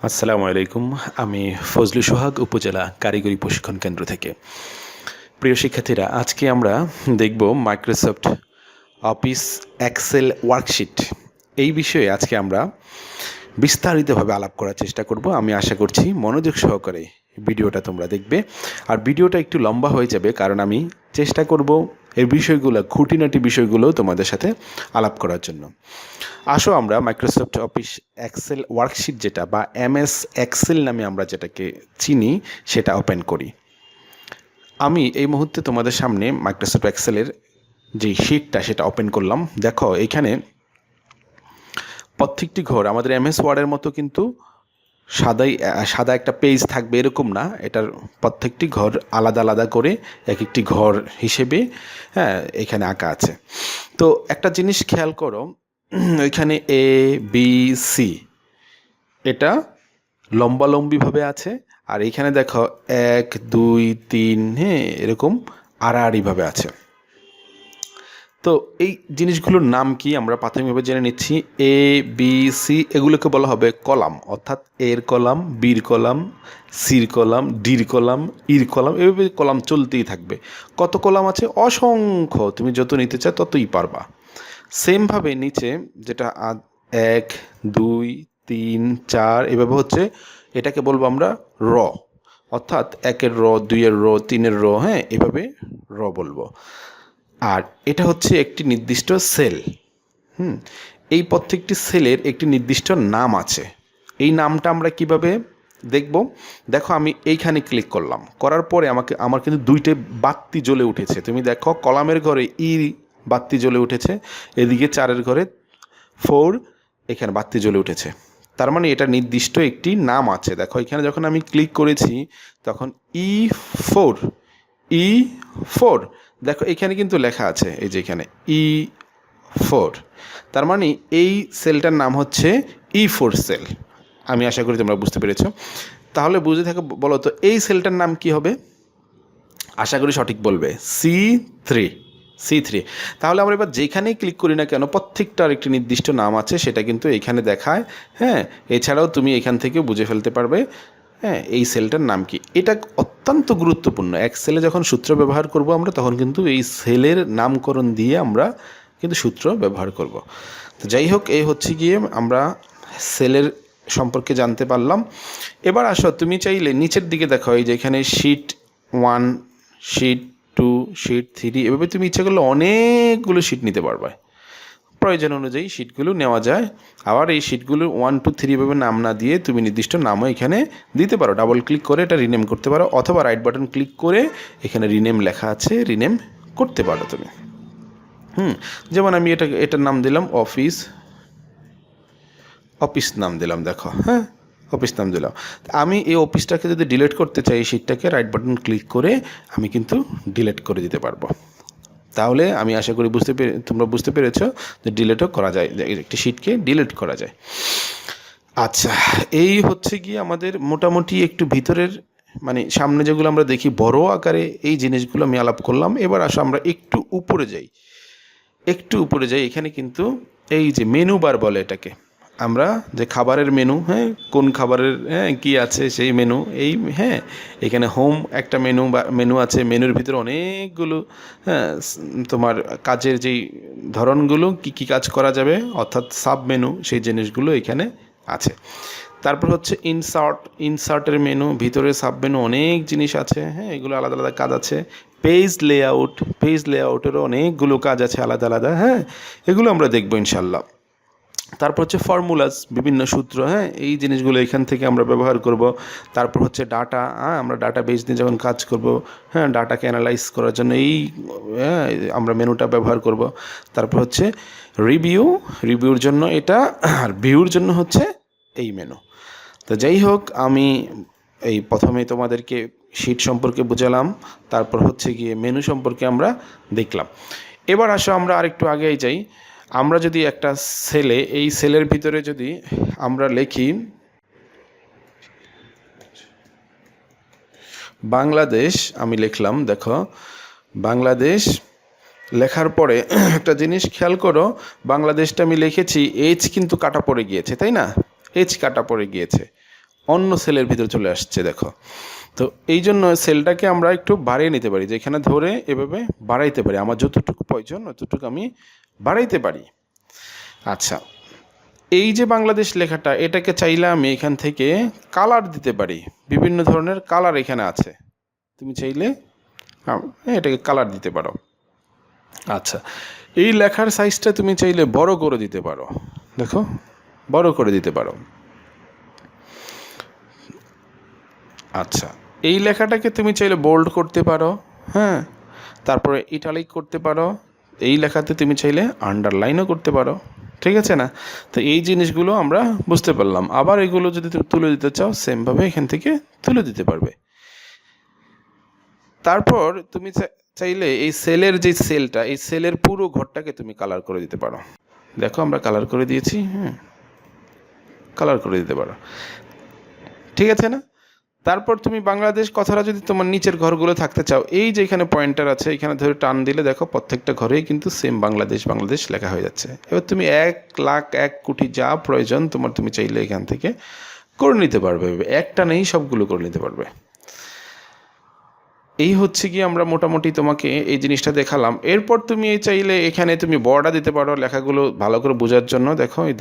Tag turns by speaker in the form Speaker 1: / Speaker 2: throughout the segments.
Speaker 1: আসসালামু আলাইকুম। আমি ফজলু সোহাগ উপজেলা কারিগরি প্রশিক্ষণ কেন্দ্র থেকে। প্রিয় শিক্ষার্থীরা, আজকে আমরা দেখব মাইক্রোসফট অফিস এক্সেল ওয়ার্কশিট। এই বিষয়ে আজকে আমরা বিস্তারিতভাবে আলাপ করার চেষ্টা করব। আমি আশা করছি মনোযোগ সহকারে ভিডিওটা তোমরা দেখবে। আর ভিডিওটা একটু লম্বা হয়ে যাবে, কারণ আমি চেষ্টা করব এই বিষয়গুলো, খুঁটিনাটি বিষয়গুলো তোমাদের সাথে আলাপ করার জন্য। আসো আমরা মাইক্রোসফট অফিস এক্সেল ওয়ার্কশিট, যেটা বা MS এক্সেল নামে আমরা যেটাকে চিনি, সেটা ওপেন করি। আমি এই মুহূর্তে তোমাদের সামনে মাইক্রোসফট এক্সেলের যে শিটটা সেটা ওপেন করলাম। দেখো, এখানে প্রত্যেকটি ঘর আমাদের MS ওয়ার্ডের মতো কিন্তু সাদা একটা পেজ থাকবে এরকম না। এটার প্রত্যেকটি ঘর আলাদা আলাদা করে এক একটি ঘর হিসেবে এখানে আঁকা আছে। তো একটা জিনিস খেয়াল করো, এখানে ABC এটা লম্বালম্বিভাবে আছে, আর এখানে দেখো 1 2 3 এরকম আড়াআড়িভাবে আছে। তো এই জিনিসগুলোর নাম কি আমরা প্রাথমিকভাবে জেনে নিচ্ছি। ABC এগুলোকে বলা হবে কলাম, অর্থাৎ এর কলাম, বির কলাম, সির কলাম, ডির কলাম, ইর কলাম, এভাবে কলাম চলতেই থাকবে। কত কলাম আছে? অসংখ্য। তুমি যত নিতে চাও ততই পারবা। সেমভাবে নিচে যেটা 1 2 3 4 এভাবে হচ্ছে, এটাকে বলবো আমরা র, অর্থাৎ 1-এর র, 2-এর র, 3-এর র, এভাবে র বলবো। আর এটা হচ্ছে একটি নির্দিষ্ট সেল। এই প্রত্যেকটি সেলের একটি নির্দিষ্ট নাম আছে। এই নামটা আমরা কিভাবে দেখব? দেখো, আমি এইখানে ক্লিক করলাম, করার পরে আমার কিন্তু 2টে বাতি জ্বলে উঠেছে। তুমি দেখো, কলামের ঘরে ই বাতি জ্বলে উঠেছে, এদিকে 4-এর ঘরে 4 এখানে বাতি জ্বলে উঠেছে। তার মানে এটা নির্দিষ্ট একটি নাম আছে। দেখো, এখানে যখন আমি ক্লিক করেছি তখন E4 E4 দেখো এখানে কিন্তু লেখা আছে, এই যে এখানে E4। তার মানে এই সেলটার নাম হচ্ছে E4 সেল। আমি আশা করি তোমরা বুঝতে পেরেছো। তাহলে বুঝে থাকো, বলো তো এই সেলটার নাম কি হবে? আশা করি সঠিক বলবে, C3। তাহলে আমরা এবার যেখানেই ক্লিক করি না কেন, প্রত্যেকটার একটি নির্দিষ্ট নাম আছে, সেটা কিন্তু এখানে দেখায়। এছাড়াও তুমি এখান থেকে বুঝে ফেলতে পারবে এই সেলটার নাম কি। এটা অত্যন্ত গুরুত্বপূর্ণ। এক্সেলে যখন সূত্র ব্যবহার করব আমরা, তখন কিন্তু এই সেলের নামকরণ দিয়ে আমরা কিন্তু সূত্র ব্যবহার করব। তো যাই হোক, এই হচ্ছে গিয়ে আমরা সেলের সম্পর্কে জানতে পারলাম। এবার আসো, তুমি চাইলে নিচের দিকে দেখো, এই যে এখানে শিট 1, শিট 2, শিট 3, এভাবে তুমি ইচ্ছা করলে অনেকগুলো শিট নিতে পারবে। প্রয়োজন অনুযায়ী শিটগুলো নেওয়া যায়। আবার এই শিটগুলো 1 2 3 এভাবে নাম না দিয়ে তুমি নির্দিষ্ট নামও এখানে দিতে পারো। ডাবল ক্লিক করে এটা রিনেম করতে পারো, অথবা রাইট বাটন ক্লিক করে এখানে রিনেম লেখা আছে, রিনেম করতে পারো তুমি। যেমন আমি এটার নাম দিলাম অফিস নাম দিলাম। দেখো, অফিস নাম দিলাম। আমি এই অফিসটাকে যদি ডিলিট করতে চাই, এই শিটটাকে রাইট বাটন ক্লিক করে আমি কিন্তু ডিলিট করে দিতে পারবো। তাহলে আমি আশা করি তোমরা বুঝতে পেরেছো যে ডিলিটও করা যায়, একটি শিটকে ডিলিট করা যায়। আচ্ছা, এই হচ্ছে গিয়ে আমাদের মোটামুটি একটু ভিতরের, মানে সামনে যেগুলো আমরা দেখি বড় আকারে, এই জিনিসগুলো আমি আলাপ করলাম। এবার আসো আমরা একটু উপরে যাই। এখানে কিন্তু এই যে মেনু বার বলে এটাকে, আমরা যে খাবারের মেনু, কোন খাবারের কি আছে সেই মেনু, এই এখানে হোম একটা মেনু আছে। মেনুর ভিতরে অনেকগুলো তোমার কাজের যেই ধরনগুলো, কি কাজ করা যাবে, অর্থাৎ সাব মেনু, সেই জিনিসগুলো এখানে আছে। তারপর হচ্ছে ইনসার্টের মেনু, ভিতরে সাব মেনু অনেক জিনিস আছে। এগুলো আলাদা আলাদা কাজ আছে। পেজ লেআউটেরও অনেকগুলো কাজ আছে আলাদা আলাদা। এগুলো আমরা দেখবো ইনশাল্লাহ। তারপর হচ্ছে ফর্মুলাস, বিভিন্ন সূত্র, এই জিনিসগুলো এখান থেকে আমরা ব্যবহার করব। তারপর হচ্ছে ডাটা, আমরা ডাটা বেস নিয়ে যখন কাজ করব, ডাটাকে অ্যানালাইজ করার জন্য এই আমরা মেনুটা ব্যবহার করব। তারপর হচ্ছে রিভিউর জন্য এটা, আর ভিউর জন্য হচ্ছে এই মেনু। তো যাই হোক, আমি এই প্রথমে তোমাদেরকে শিট সম্পর্কে বুঝালাম, তারপর হচ্ছে গিয়ে মেনু সম্পর্কে আমরা দেখলাম। এবার আসো আমরা আরেকটু আগেই যাই। আমরা যদি একটা এই সেলের ভিতরে যদি আমরা লিখি বাংলাদেশ, আমি লিখলাম, দেখো বাংলাদেশ লেখার পরে একটা জিনিস খেয়াল করো, বাংলাদেশটা আমি লিখেছি, এইচ কিন্তু কাটা পড়ে গিয়েছে, তাই না? এইচ কাটা পড়ে গিয়েছে, অন্য সেলের ভিতরে চলে আসছে দেখো। তো এই জন্য সেলটাকে আমরা একটু বাড়িয়ে নিতে পারি, যেখানে ধরে এভাবে বাড়াইতে পারি, আমার যতটুকু প্রয়োজন ততটুকু আমি বাড়াইতে পারি। আচ্ছা, এই যে বাংলাদেশ লেখাটা, এটাকে চাইলে আমি এখান থেকে কালার দিতে পারি, বিভিন্ন ধরনের কালার এখানে আছে, তুমি চাইলে এটাকে কালার দিতে পারো। আচ্ছা, এই লেখার সাইজটা তুমি চাইলে বড় করে দিতে পারো, দেখো বড় করে দিতে পারো। আচ্ছা, এই লেখাটাকে তুমি চাইলে বোল্ড করতে পারো, হ্যাঁ, তারপরে ইটালিক করতে পারো, এই লেখাতে তুমি চাইলে আন্ডারলাইনও করতে পারো, ঠিক আছে না? তো এই জিনিসগুলো আমরা বুঝতে পারলাম। আবার এগুলো যদি তুমি তুলে দিতে চাও, সেমভাবে এখান থেকে তুলে দিতে পারবে। তারপর তুমি চাইলে এই সেলের যে সেলটা, এই সেলের পুরো ঘরটাকে তুমি কালার করে দিতে পারো। দেখো আমরা কালার করে দিয়েছি, হ্যাঁ, কালার করে দিতে পারো, ঠিক আছে না? তারপর তুমি বাংলাদেশ কথাটা যদি তোমার নিচের ঘরগুলো থাকতে চাও, এই যে এখানে পয়েন্টার আছে, এখানে ধরে টান দিলে দেখো প্রত্যেকটা ঘরেই কিন্তু সেম বাংলাদেশ বাংলাদেশ লেখা হয়ে যাচ্ছে। এবার তুমি 1,00,000 1 কোটি যা প্রয়োজন তোমার, তুমি চাইলে এখান থেকে করে নিতে পারবে, একটা নেই সবগুলো করে নিতে পারবে। এই হচ্ছে কি আমরা মোটামুটি তোমাকে এই জিনিসটা দেখালাম। এরপর তুমি এই চাইলে এখানে তুমি বর্ডার দিতে পারো লেখাগুলো ভালো করে বোঝার জন্য। দেখো এই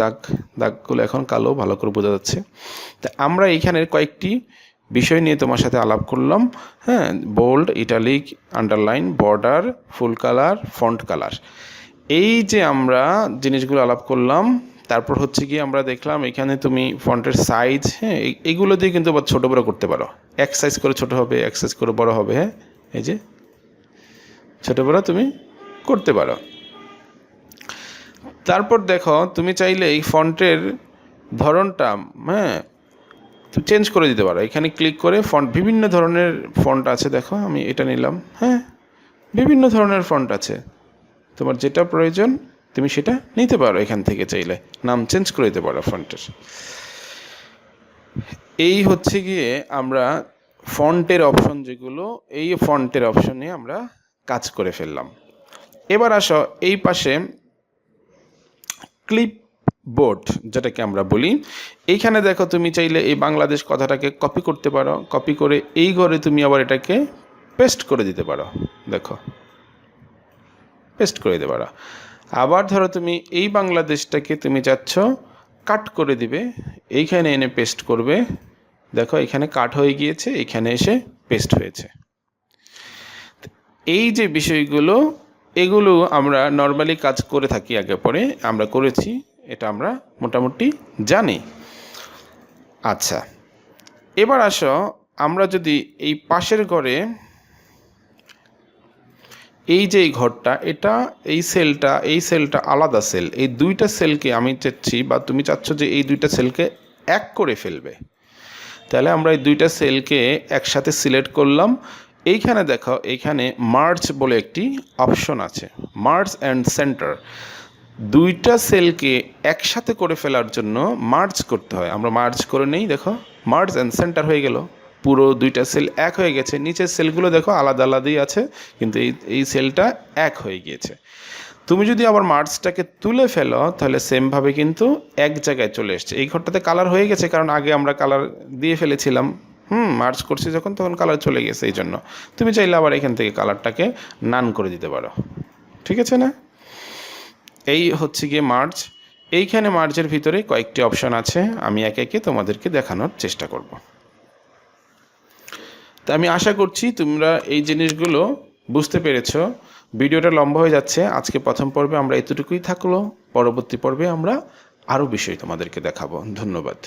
Speaker 1: দাগগুলো এখন কালো, ভালো করে বোঝা যাচ্ছে। তা আমরা এইখানের কয়েকটি বিষয় নিয়ে তোমার সাথে আলাপ করলাম, হ্যাঁ, bold, italic, underline, border, full colour, font colour, এই যে আমরা জিনিসগুলো আলাপ করলাম। তারপর হচ্ছে কি আমরা দেখলাম এখানে তুমি ফন্টের সাইজ, হ্যাঁ, এগুলো দিয়ে কিন্তু আবার ছোটো বড়ো করতে পারো, এক সাইজ করে ছোটো হবে, এক সাইজ করে বড়ো হবে, হ্যাঁ, এই যে ছোটো বড়ো তুমি করতে পারো। তারপর দেখো তুমি চাইলে এই ফন্টের ধরনটা, হ্যাঁ, তুমি চেঞ্জ করে দিতে পারো। এখানে ক্লিক করে ফন্ট, বিভিন্ন ধরনের ফন্ট আছে, দেখো আমি এটা নিলাম, হ্যাঁ, বিভিন্ন ধরনের ফন্ট আছে, তোমার যেটা প্রয়োজন তুমি সেটা নিতে পারো। এখান থেকে চাইলে নাম চেঞ্জ করে দিতে পারো ফন্টের। এই হচ্ছে গিয়ে আমরা ফন্টের অপশন যেগুলো, এই ফন্টের অপশন নিয়ে আমরা কাজ করে ফেললাম। এবার আসো এই পাশে ক্লিপ বোর্ড যেটাকে আমরা বলি, এইখানে দেখো তুমি চাইলে এই বাংলাদেশ কথাটাকে কপি করতে পারো, কপি করে এই ঘরে তুমি আবার এটাকে পেস্ট করে দিতে পারো, দেখো পেস্ট করে দিতে পারো। আবার ধরো তুমি এই বাংলাদেশটাকে তুমি চাচ্ছ কাট করে দিবে, এইখানে এনে পেস্ট করবে, দেখো এখানে কাট হয়ে গিয়েছে, এখানে এসে পেস্ট হয়েছে। এই যে বিষয়গুলো, এগুলো আমরা নর্মালি কাজ করে থাকি, আগে পরে আমরা করেছি, এটা আমরা মোটামুটি জানি। আচ্ছা, এবার আসো আমরা যদি এই পাশের ঘরে, এই যে এই ঘরটা, এটা এই সেলটা আলাদা সেল, এই দুইটা সেলকে আমি চাচ্ছি, বা তুমি চাচ্ছ যে এই দুইটা সেলকে এক করে ফেলবে, তাহলে আমরা এই দুইটা সেলকে একসাথে সিলেক্ট করলাম। এইখানে দেখো এইখানে মার্জ বলে একটি অপশন আছে, মার্জ অ্যান্ড সেন্টার। দুইটা সেলকে একসাথে করে ফেলার জন্য মার্জ করতে হয়, আমরা মার্জ করে নেই, দেখো মার্জ অ্যান্ড সেন্টার হয়ে গেল, পুরো দুইটা সেল এক হয়ে গেছে। নিচের সেলগুলো দেখো আলাদা আলাদাই আছে, কিন্তু এই সেলটা এক হয়ে গিয়েছে। তুমি যদি আবার মার্জটাকে তুলে ফেলো, তাহলে সেমভাবে কিন্তু এক জায়গায় চলে এসছে। এই ঘরটাতে কালার হয়ে গেছে, কারণ আগে আমরা কালার দিয়ে ফেলেছিলাম, মার্জ করছি যখন, তখন কালার চলে গেছে। এই জন্য তুমি চাইলে আবার এখান থেকে কালারটাকে নান করে দিতে পারো, ঠিক আছে না? এই হচ্ছে গিয়ে মার্জ। এইখানে মার্জের ভিতরে কয়েকটি অপশান আছে, আমি একে একে তোমাদেরকে দেখানোর চেষ্টা করব। তা আমি আশা করছি তোমরা এই জিনিসগুলো বুঝতে পেরেছো। ভিডিওটা লম্বা হয়ে যাচ্ছে, আজকে প্রথম পর্বে আমরা এতটুকুই থাকলো, পরবর্তী পর্বে আমরা আরও বিষয় তোমাদেরকে দেখাবো। ধন্যবাদ।